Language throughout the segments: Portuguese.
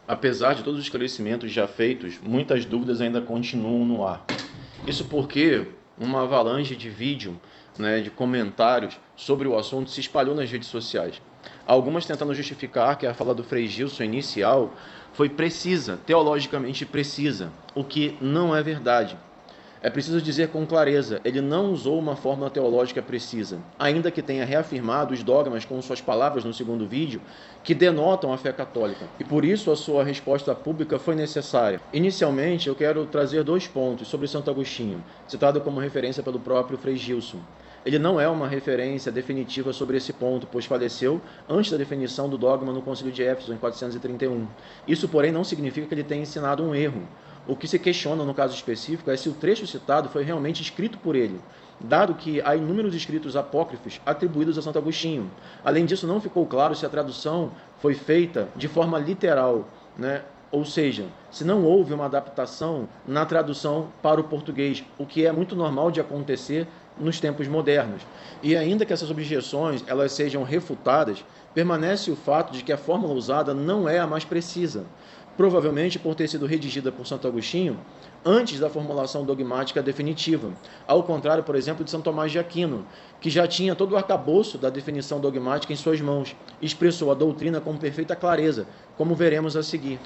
Apesar de todos os esclarecimentos já feitos, muitas dúvidas ainda continuam no ar. Isso porque uma avalanche de vídeo, de comentários sobre o assunto se espalhou nas redes sociais. Algumas tentando justificar que a fala do Frei Gilson inicial foi precisa, teologicamente precisa, o que não é verdade. É preciso dizer com clareza, ele não usou uma fórmula teológica precisa, ainda que tenha reafirmado os dogmas com suas palavras no segundo vídeo, que denotam a fé católica. E por isso a sua resposta pública foi necessária. Inicialmente, eu quero trazer 2 pontos sobre Santo Agostinho, citado como referência pelo próprio Frei Gilson. Ele não é uma referência definitiva sobre esse ponto, pois faleceu antes da definição do dogma no Concílio de Éfeso, em 431. Isso, porém, não significa que ele tenha ensinado um erro. O que se questiona no caso específico é se o trecho citado foi realmente escrito por ele, dado que há inúmeros escritos apócrifos atribuídos a Santo Agostinho. Além disso, não ficou claro se a tradução foi feita de forma literal, ou seja, se não houve uma adaptação na tradução para o português, o que é muito normal de acontecer nos tempos modernos. E ainda que essas objeções elas sejam refutadas, permanece o fato de que a fórmula usada não é a mais precisa, provavelmente por ter sido redigida por Santo Agostinho antes da formulação dogmática definitiva, ao contrário, por exemplo, de São Tomás de Aquino, que já tinha todo o arcabouço da definição dogmática em suas mãos e expressou a doutrina com perfeita clareza, como veremos a seguir.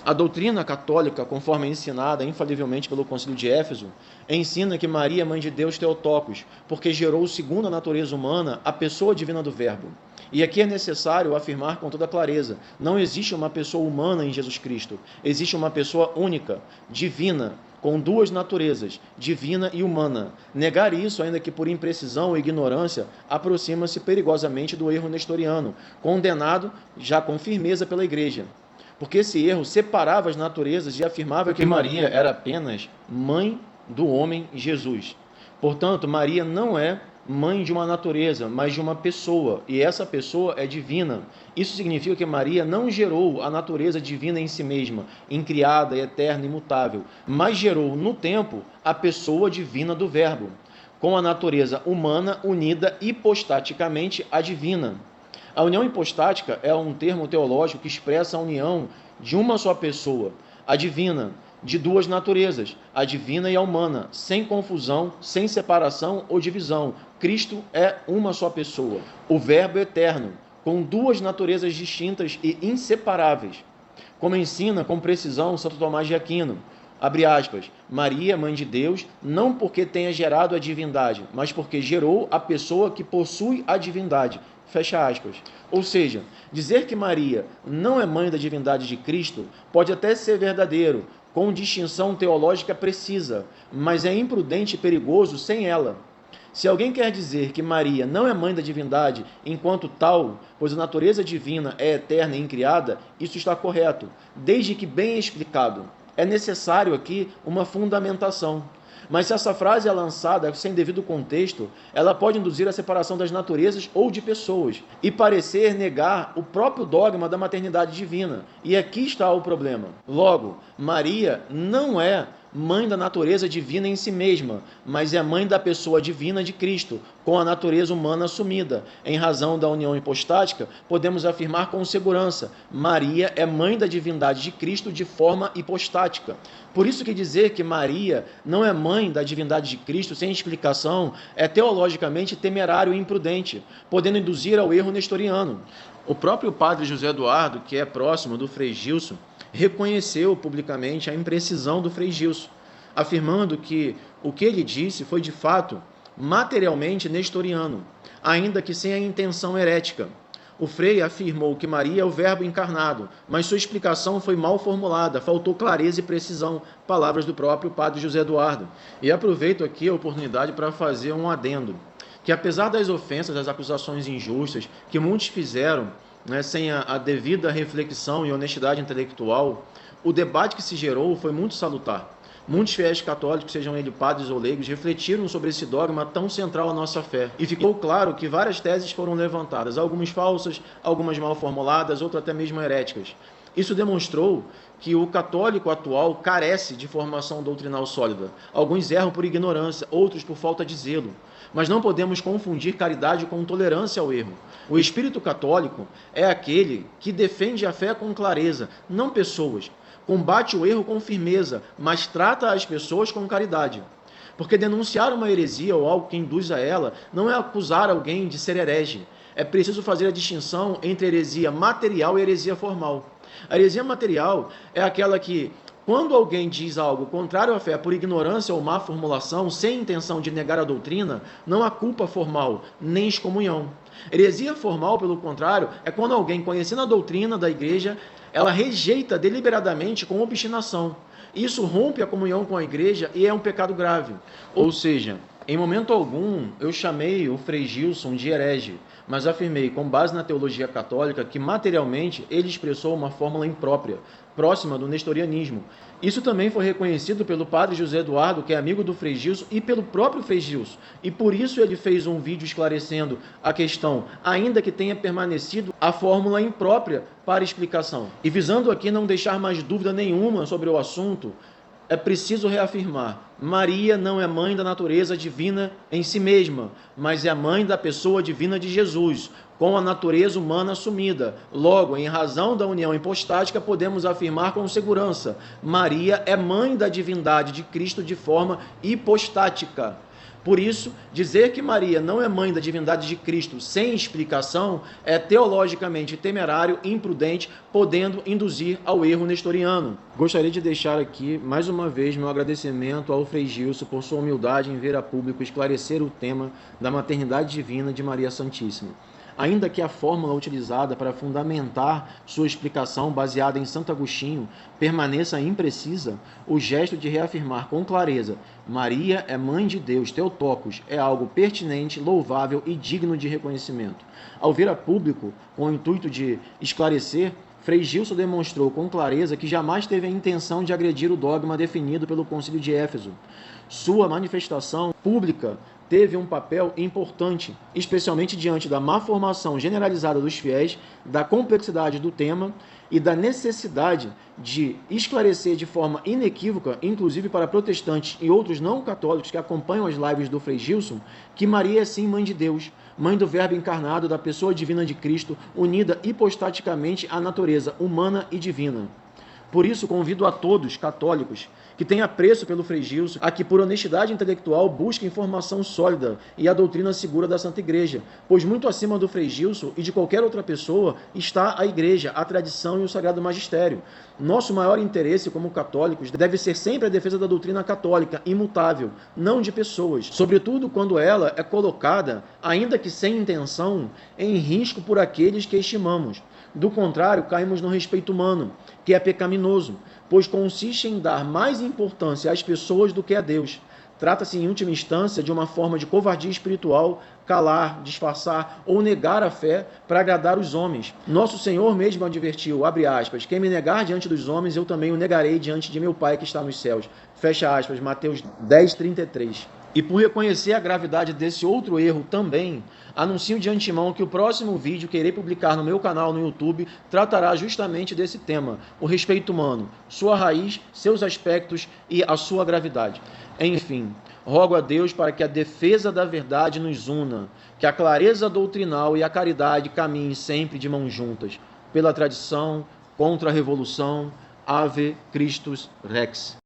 A doutrina católica, conforme ensinada infalivelmente pelo Concílio de Éfeso, ensina que Maria é mãe de Deus Theotokos, porque gerou segundo a natureza humana a pessoa divina do Verbo. E aqui é necessário afirmar com toda clareza, não existe uma pessoa humana em Jesus Cristo, existe uma pessoa única, divina, com 2 naturezas, divina e humana. Negar isso, ainda que por imprecisão ou ignorância, aproxima-se perigosamente do erro nestoriano, condenado já com firmeza pela Igreja. Porque esse erro separava as naturezas e afirmava que Maria era apenas mãe do homem Jesus. Portanto, Maria não é mãe de uma natureza, mas de uma pessoa, e essa pessoa é divina. Isso significa que Maria não gerou a natureza divina em si mesma, incriada, eterna e imutável, mas gerou no tempo a pessoa divina do Verbo, com a natureza humana unida hipostaticamente à divina. A união hipostática é um termo teológico que expressa a união de uma só pessoa, a divina, de 2 naturezas, a divina e a humana, sem confusão, sem separação ou divisão. Cristo é uma só pessoa, o Verbo eterno, com 2 naturezas distintas e inseparáveis. Como ensina com precisão Santo Tomás de Aquino, abre aspas, Maria, mãe de Deus, não porque tenha gerado a divindade, mas porque gerou a pessoa que possui a divindade. Fecha aspas. Ou seja, dizer que Maria não é mãe da divindade de Cristo pode até ser verdadeiro, com distinção teológica precisa, mas é imprudente e perigoso sem ela. Se alguém quer dizer que Maria não é mãe da divindade enquanto tal, pois a natureza divina é eterna e incriada, isso está correto, desde que bem explicado. É necessário aqui uma fundamentação. Mas se essa frase é lançada sem devido contexto, ela pode induzir a separação das naturezas ou de pessoas e parecer negar o próprio dogma da maternidade divina. E aqui está o problema. Logo, Maria não é mãe da natureza divina em si mesma, mas é mãe da pessoa divina de Cristo, com a natureza humana assumida. Em razão da união hipostática, podemos afirmar com segurança, Maria é mãe da divindade de Cristo de forma hipostática. Por isso que dizer que Maria não é mãe da divindade de Cristo sem explicação é teologicamente temerário e imprudente, podendo induzir ao erro nestoriano. O próprio padre José Eduardo, que é próximo do Frei Gilson, reconheceu publicamente a imprecisão do Frei Gilson, afirmando que o que ele disse foi de fato materialmente nestoriano, ainda que sem a intenção herética. O Frei afirmou que Maria é o Verbo encarnado, mas sua explicação foi mal formulada, faltou clareza e precisão, palavras do próprio padre José Eduardo. E aproveito aqui a oportunidade para fazer um adendo, que apesar das ofensas, das acusações injustas que muitos fizeram, sem a devida reflexão e honestidade intelectual, o debate que se gerou foi muito salutar. Muitos fiéis católicos, sejam eles padres ou leigos, refletiram sobre esse dogma tão central à nossa fé. E ficou claro que várias teses foram levantadas, algumas falsas, algumas mal formuladas, outras até mesmo heréticas. Isso demonstrou que o católico atual carece de formação doutrinal sólida. Alguns erram por ignorância, outros por falta de zelo. Mas não podemos confundir caridade com tolerância ao erro. O espírito católico é aquele que defende a fé com clareza, não pessoas. Combate o erro com firmeza, mas trata as pessoas com caridade. Porque denunciar uma heresia ou algo que induz a ela não é acusar alguém de ser herege. É preciso fazer a distinção entre heresia material e heresia formal. A heresia material é aquela que, quando alguém diz algo contrário à fé por ignorância ou má formulação, sem intenção de negar a doutrina, não há culpa formal, nem excomunhão. Heresia formal, pelo contrário, é quando alguém, conhecendo a doutrina da igreja, ela rejeita deliberadamente com obstinação. Isso rompe a comunhão com a igreja e é um pecado grave. Ou seja, em momento algum eu chamei o Frei Gilson de herege, mas afirmei, com base na teologia católica, que materialmente ele expressou uma fórmula imprópria, próxima do nestorianismo. Isso também foi reconhecido pelo padre José Eduardo, que é amigo do Frei Gilson, e pelo próprio Frei Gilson. E por isso ele fez um vídeo esclarecendo a questão, ainda que tenha permanecido a fórmula imprópria para explicação. E visando aqui não deixar mais dúvida nenhuma sobre o assunto, é preciso reafirmar: Maria não é mãe da natureza divina em si mesma, mas é a mãe da pessoa divina de Jesus, com a natureza humana assumida. Logo, em razão da união hipostática, podemos afirmar com segurança: Maria é mãe da divindade de Cristo de forma hipostática. Por isso, dizer que Maria não é mãe da divindade de Cristo sem explicação é teologicamente temerário e imprudente, podendo induzir ao erro nestoriano. Gostaria de deixar aqui, mais uma vez, meu agradecimento ao Frei Gilson por sua humildade em vir a público esclarecer o tema da maternidade divina de Maria Santíssima. Ainda que a fórmula utilizada para fundamentar sua explicação baseada em Santo Agostinho permaneça imprecisa, o gesto de reafirmar com clareza Maria é mãe de Deus, Theotokos, é algo pertinente, louvável e digno de reconhecimento. Ao vir a público, com o intuito de esclarecer, Frei Gilson demonstrou com clareza que jamais teve a intenção de agredir o dogma definido pelo Concílio de Éfeso. Sua manifestação pública teve um papel importante, especialmente diante da má formação generalizada dos fiéis, da complexidade do tema e da necessidade de esclarecer de forma inequívoca, inclusive para protestantes e outros não católicos que acompanham as lives do Frei Gilson, que Maria é sim mãe de Deus, mãe do Verbo encarnado, da pessoa divina de Cristo, unida hipostaticamente à natureza humana e divina. Por isso, convido a todos, católicos, que têm apreço pelo Frei Gilson, a que, por honestidade intelectual, busquem informação sólida e a doutrina segura da Santa Igreja, pois muito acima do Frei Gilson e de qualquer outra pessoa está a Igreja, a tradição e o Sagrado Magistério. Nosso maior interesse como católicos deve ser sempre a defesa da doutrina católica, imutável, não de pessoas, sobretudo quando ela é colocada, ainda que sem intenção, em risco por aqueles que estimamos. Do contrário, caímos no respeito humano, que é pecaminoso, pois consiste em dar mais importância às pessoas do que a Deus. Trata-se, em última instância, de uma forma de covardia espiritual, calar, disfarçar ou negar a fé para agradar os homens. Nosso Senhor mesmo advertiu, abre aspas, quem me negar diante dos homens, eu também o negarei diante de meu Pai que está nos céus. Fecha aspas, Mateus 10:33. E por reconhecer a gravidade desse outro erro também, anuncio de antemão que o próximo vídeo que irei publicar no meu canal no YouTube tratará justamente desse tema, o respeito humano, sua raiz, seus aspectos e a sua gravidade. Enfim, rogo a Deus para que a defesa da verdade nos una, que a clareza doutrinal e a caridade caminhem sempre de mãos juntas, pela tradição, contra a revolução, Ave Christus Rex.